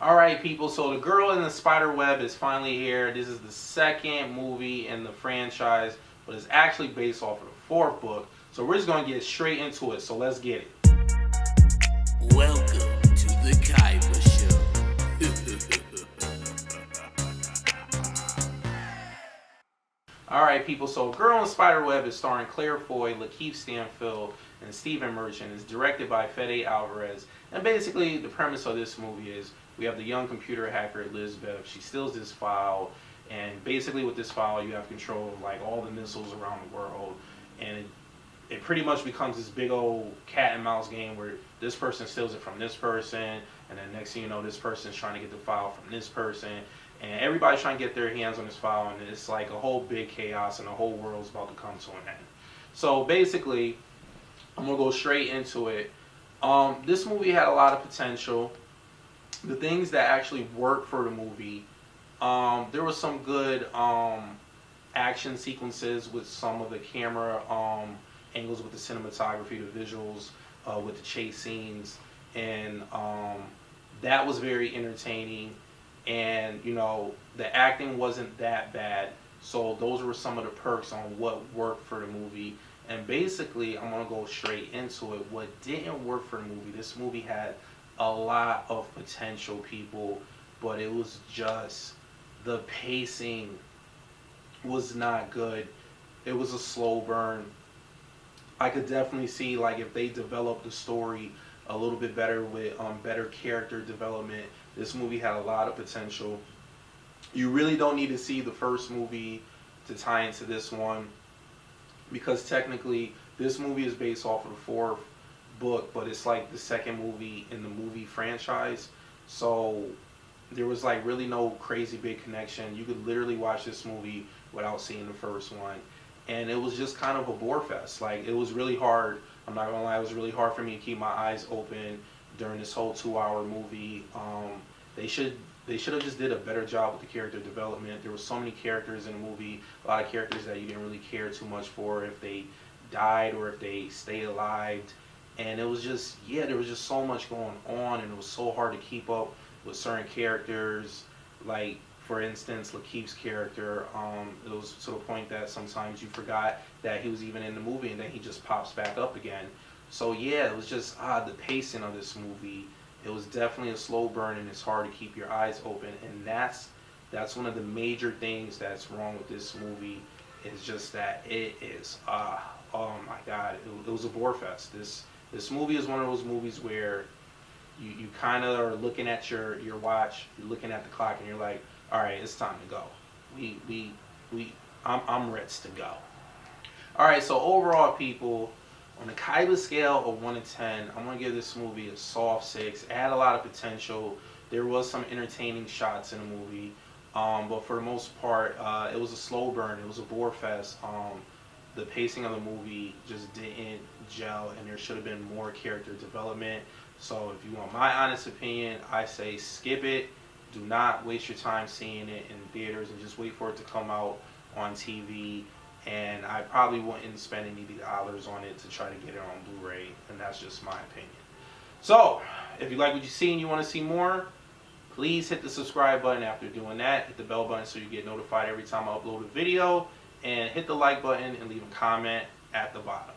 Alright people, so The Girl in the Spider Web is finally here. This is the second movie in the franchise, but it's actually based off of the fourth book. So we're just going to get straight into it, so let's get it. Welcome to the Kaiba Show. Alright people, so Girl in the Spider Web is starring Claire Foy, Lakeith Stanfield, and Stephen Merchant. It's directed by Fede Alvarez. And basically the premise of this movie is we have the young computer hacker Lisabeth. She steals this file, and basically with this file you have control of like all the missiles around the world, and it pretty much becomes this big old cat and mouse game where this person steals it from this person, and then next thing you know this person's trying to get the file from this person, and everybody's trying to get their hands on this file, and it's like a whole big chaos and the whole world's about to come to an end. So basically I'm gonna go straight into it. This movie had a lot of potential. The things that actually worked for the movie, there was some good action sequences with some of the camera angles, with the cinematography, the visuals, with the chase scenes, and that was very entertaining. And you know, the acting wasn't that bad, so those were some of the perks on what worked for the movie. And basically I'm gonna go straight into it. What didn't work for the movie, this movie had a lot of potential, people, but it was just the pacing was not good. It was a slow burn. I could definitely see like if they developed the story a little bit better with better character development, this movie had a lot of potential. You really don't need to see the first movie to tie into this one, because technically this movie is based off of the fourth book, but it's like the second movie in the movie franchise. So there was like really no crazy big connection. You could literally watch this movie without seeing the first one, and it was just kind of a bore fest. Like, it was really hard, I'm not gonna lie, it was really hard for me to keep my eyes open during this whole 2-hour movie. They should have just did a better job with the character development. There were so many characters in the movie, a lot of characters that you didn't really care too much for, if they died or if they stayed alive. And it was just, yeah, there was just so much going on, and it was so hard to keep up with certain characters. Like, for instance, Lakeith's character, it was to the point that sometimes you forgot that he was even in the movie, and then he just pops back up again. So yeah, it was just the pacing of this movie, it was definitely a slow burn, and it's hard to keep your eyes open. And that's one of the major things that's wrong with this movie, is just that it is oh my god, it was a bore fest. This movie is one of those movies where you kind of are looking at your watch, you're looking at the clock, and you're like, all right, it's time to go. I'm ready to go. All right, so overall, people, on the Kaiba scale of 1 to 10, I'm gonna give this movie a soft 6. It had a lot of potential. There was some entertaining shots in the movie, but for the most part, it was a slow burn. It was a bore fest. The pacing of the movie just didn't gel, and there should have been more character development. So if you want my honest opinion, I say skip it. Do not waste your time seeing it in theaters, and just wait for it to come out on TV. And I probably wouldn't spend any dollars on it to try to get it on Blu-ray, and that's just my opinion. So if you like what you see and you want to see more, please hit the subscribe button. After doing that, hit the bell button so you get notified every time I upload a video, and hit the like button and leave a comment at the bottom.